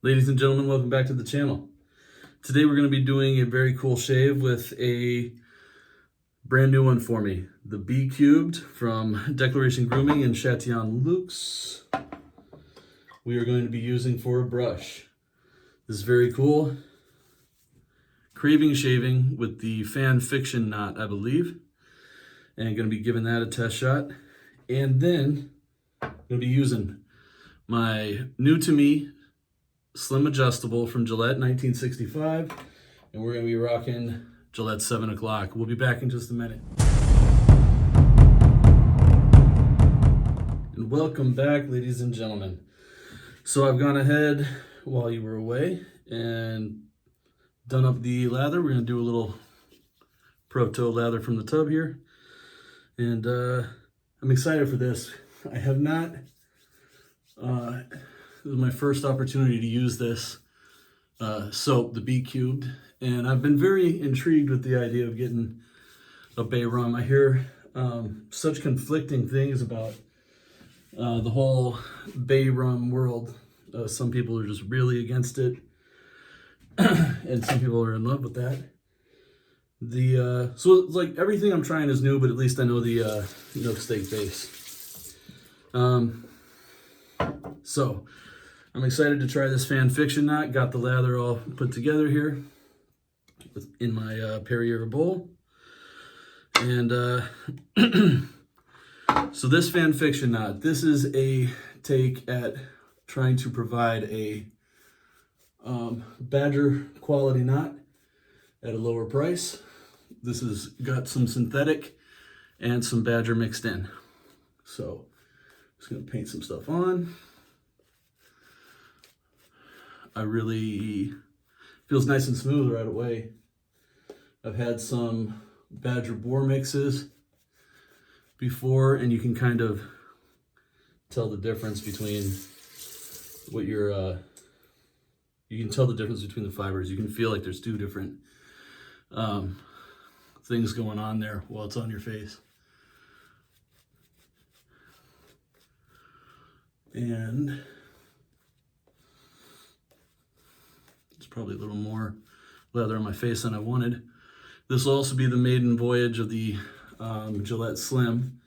Ladies and gentlemen, welcome back to the channel. Today we're going to be doing a very cool shave with a brand new one for me. The B Cubed from Declaration Grooming and Chatillon Luxe. We are going to be using for a brush. This is very cool. Craving shaving with the fan fiction knot, I believe. And I'm going to be giving that a test shot. And then I'm going to be using my new to me Slim Adjustable from Gillette 1965, and we're going to be rocking Gillette 7 o'clock. We'll be back in just a minute. And welcome back, ladies and gentlemen. So I've gone ahead while you were away and done up the lather. We're going to do a little proto lather from the tub here, and I'm excited for this. I have not this is my first opportunity to use this soap, the B Cubed, and I've been very intrigued with the idea of getting a bay rum. I hear such conflicting things about the whole bay rum world. Some people are just really against it, and some people are in love with that. So it's like everything I'm trying is new, but at least I know the milk steak base. So I'm excited to try this fan fiction knot. Got the lather all put together here in my Perrier bowl. And so this fan fiction knot, this is a take at trying to provide a Badger quality knot at a lower price. This has got some synthetic and some Badger mixed in. So I'm just gonna paint some stuff on. Feels nice and smooth right away. I've had some Badger boar mixes before, and you can kind of tell the difference between what you can tell the difference between the fibers. You can feel like there's two different things going on there while it's on your face. And probably a little more leather on my face than I wanted. This will also be the maiden voyage of the Gillette Slim.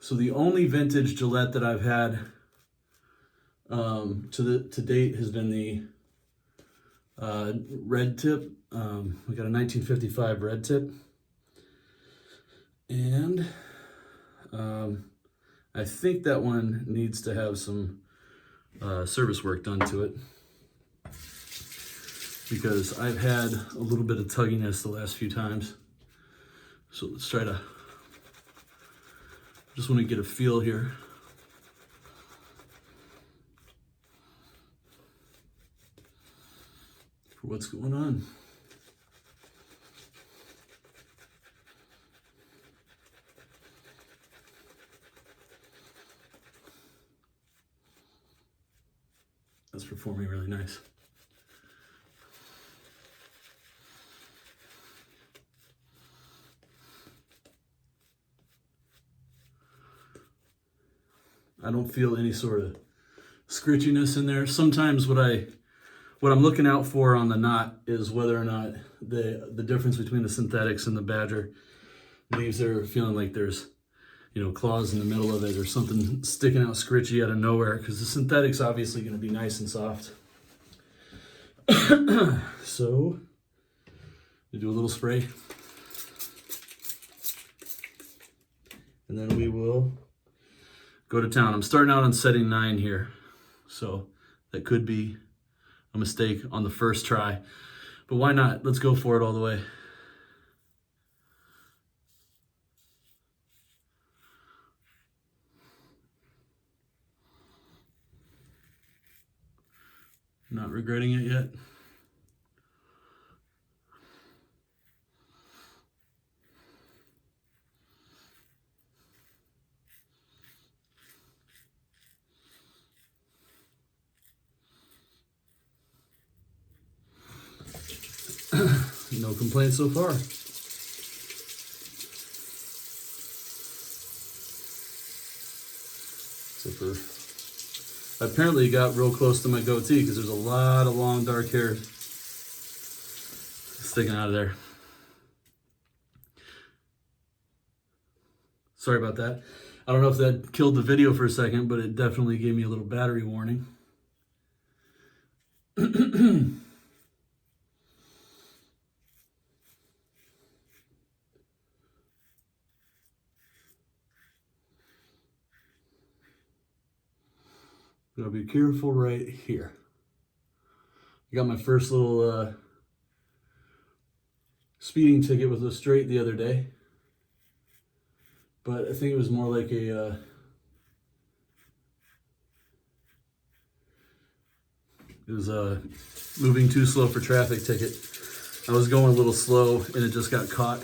So the only vintage Gillette that I've had to date has been the red tip. We got a 1955 red tip. And I think that one needs to have some service work done to it, because I've had a little bit of tugginess the last few times. So let's try to, just want to get a feel here. For what's going on. That's performing really nice. I don't feel any sort of scritchiness in there. Sometimes what I'm looking out for on the knot is whether or not the difference between the synthetics and the Badger leaves there feeling like there's, claws in the middle of it or something sticking out scritchy out of nowhere, because the synthetic's obviously going to be nice and soft. So we do a little spray, and then we will go to town. I'm starting out on setting 9 here, so that could be a mistake on the first try, but why not? Let's go for it all the way. Not regretting it yet. No complaints so far. Except for I apparently got real close to my goatee because there's a lot of long dark hair sticking out of there. Sorry about that. I don't know if that killed the video for a second, but it definitely gave me a little battery warning. Gotta be careful right here. I got my first little speeding ticket with a straight the other day, but I think it was more like a it was a moving too slow for traffic ticket. I was going a little slow and it just got caught.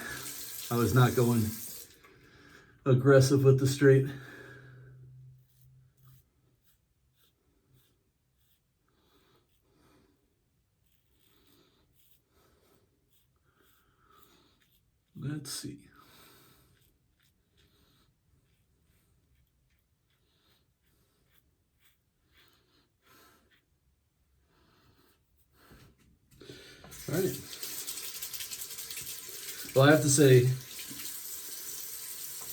I was not going aggressive with the straight. Let's see. All right. Well, I have to say,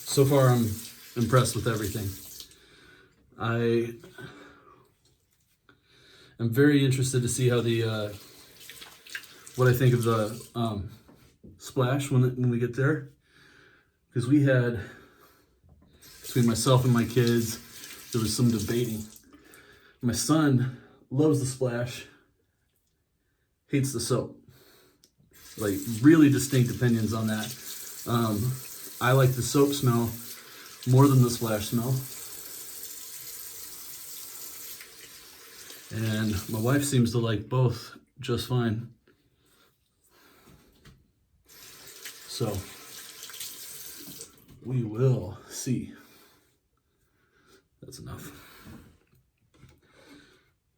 so far I'm impressed with everything. I am very interested to see how the what I think of the splash when we get there, because we had, between myself and my kids, there was some debating. My son loves the splash, hates the soap. Like, really distinct opinions on that. I like the soap smell more than the splash smell. And my wife seems to like both just fine. So, we will see. That's enough.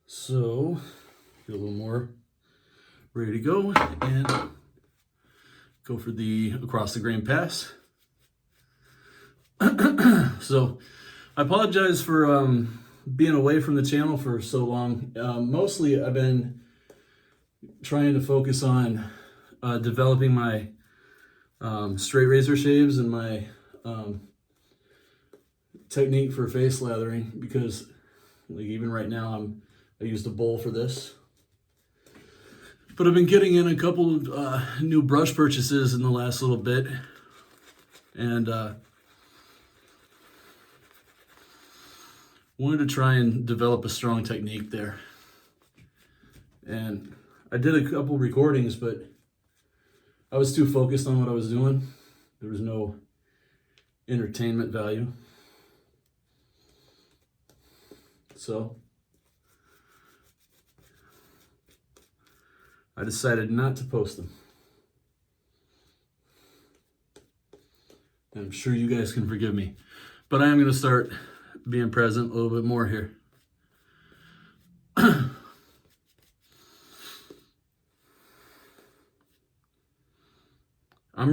So, get a little more ready to go and go for the across the grain pass. So, I apologize for being away from the channel for so long. Mostly I've been trying to focus on developing my straight razor shaves and my technique for face lathering, because like even right now I used a bowl for this. But I've been getting in a couple new brush purchases in the last little bit, and wanted to try and develop a strong technique there. And I did a couple recordings, but I was too focused on what I was doing. There was no entertainment value. So I decided not to post them. And I'm sure you guys can forgive me, but I am going to start being present a little bit more here. I'm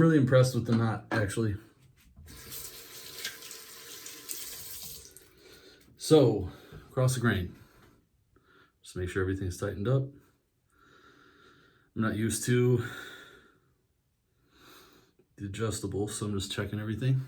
really impressed with the knot, actually. So, across the grain. Just make sure everything's tightened up. I'm not used to the adjustable, so I'm just checking everything.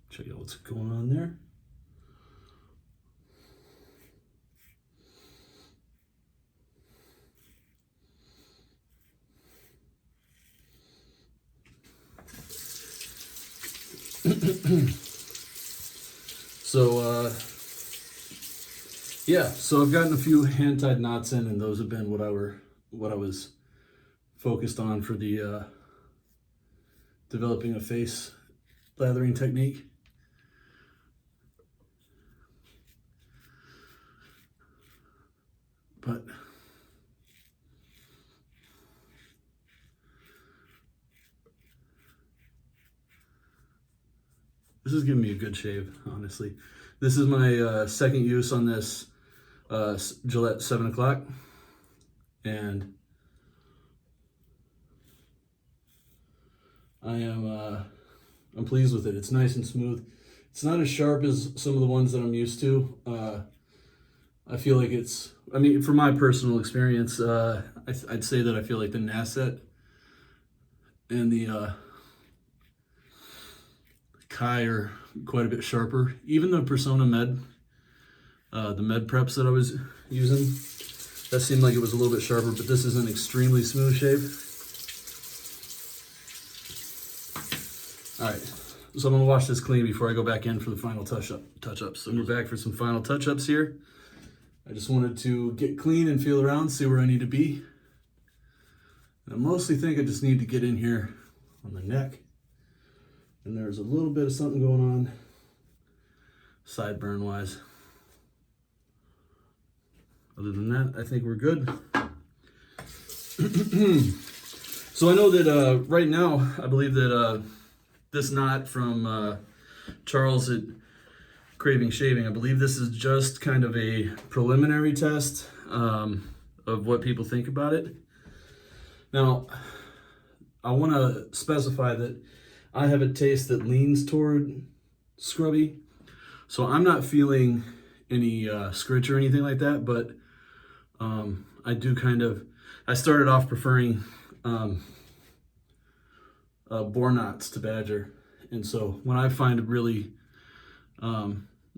Check out what's going on there. So, yeah, so I've gotten a few hand-tied knots in, and those have been what I was focused on for the developing a face lathering technique. but this is giving me a good shave, honestly. This is my second use on this Gillette 7 o'clock, and I'm pleased with it. It's nice and smooth. It's not as sharp as some of the ones that I'm used to. I feel like it's, I mean, from my personal experience, I'd say that I feel like the Nasset and the Kai are quite a bit sharper. Even the Persona Med, the Med Preps that I was using, that seemed like it was a little bit sharper, but this is an extremely smooth shave. All right, so I'm gonna wash this clean before I go back in for the final touch-ups. So we're back for some final touch-ups here. I just wanted to get clean and feel around, see where I need to be. And I mostly think I just need to get in here on the neck. And there's a little bit of something going on sideburn wise. Other than that, I think we're good. So I know that right now, I believe that this knot from Charles at Craving Shaving, I believe this is just kind of a preliminary test of what people think about it. Now, I want to specify that I have a taste that leans toward scrubby, so I'm not feeling any scritch or anything like that, but I do kind of, I started off preferring boar knots to badger, and so when I find a really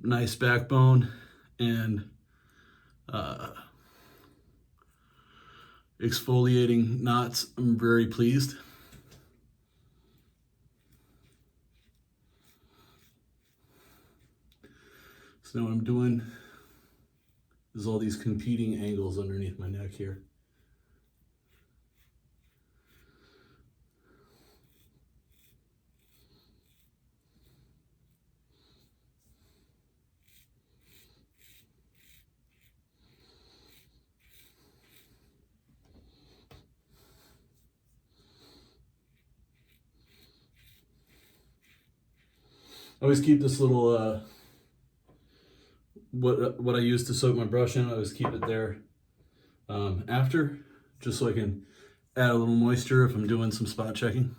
nice backbone and exfoliating knots, I'm very pleased. So now what I'm doing is all these competing angles underneath my neck here. I always keep this little what I use to soak my brush in, I always keep it there after, just so I can add a little moisture if I'm doing some spot checking.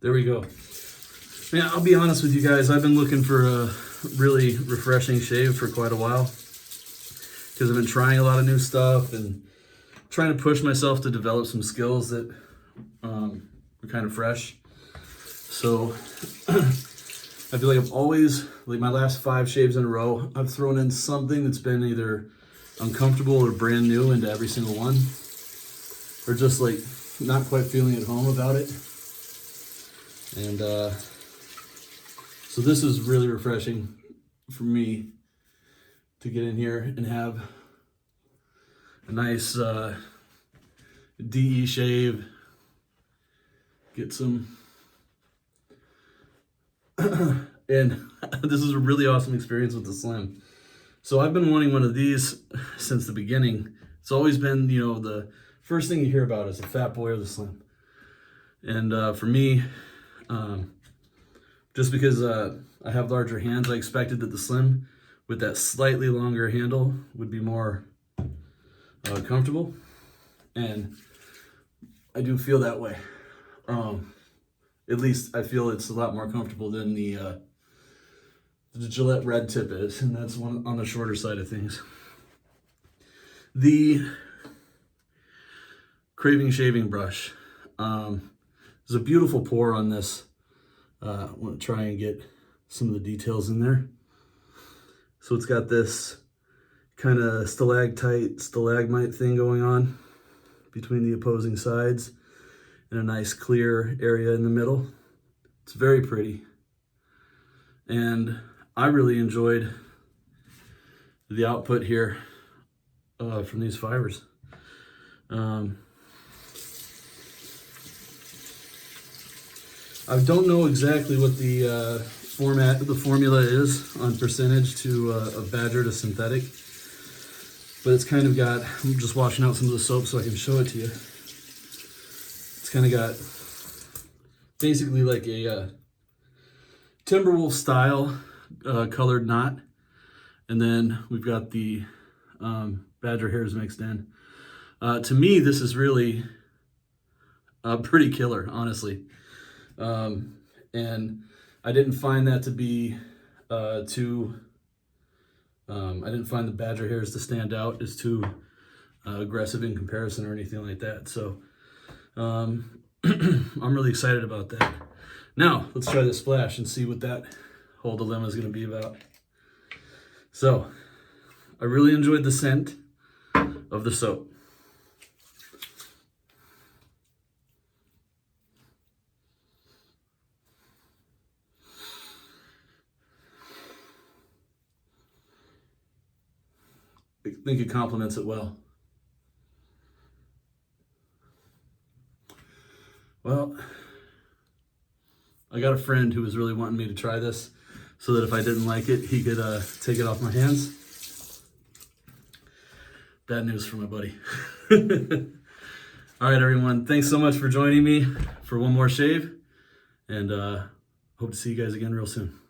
There we go. Man, I'll be honest with you guys, I've been looking for a really refreshing shave for quite a while, because I've been trying a lot of new stuff and trying to push myself to develop some skills that are kind of fresh. So I feel like I've always, like my last 5 shaves in a row, I've thrown in something that's been either uncomfortable or brand new into every single one, or just like not quite feeling at home about it. And so this is really refreshing for me to get in here and have a nice DE shave, get some, and this is a really awesome experience with the Slim. So I've been wanting one of these since the beginning. It's always been, you know, the first thing you hear about is the Fat Boy or the Slim. And for me, just because I have larger hands, I expected that the Slim with that slightly longer handle would be more comfortable, and I do feel that way. At least I feel it's a lot more comfortable than the Gillette Red Tip is, and that's one on the shorter side of things. The Craving shaving brush. There's a beautiful pour on this. I want to try and get some of the details in there. So it's got this kind of stalactite, stalagmite thing going on between the opposing sides, and a nice clear area in the middle. It's very pretty. And I really enjoyed the output here from these fibers. I don't know exactly what the formula is on percentage to of badger to synthetic, but it's kind of got, I'm just washing out some of the soap so I can show it to you. It's kind of got basically like a Timberwolf style colored knot, and then we've got the badger hairs mixed in. To me, this is really pretty killer, honestly. And I didn't find that to be I didn't find the badger hairs to stand out as too aggressive in comparison or anything like that. So I'm really excited about that. Now let's try this splash and see what that whole dilemma is going to be about. So I really enjoyed the scent of the soap. I think it complements it well. Well, I got a friend who was really wanting me to try this so that if I didn't like it, he could take it off my hands. Bad news for my buddy. All right, everyone. Thanks so much for joining me for one more shave, and hope to see you guys again real soon.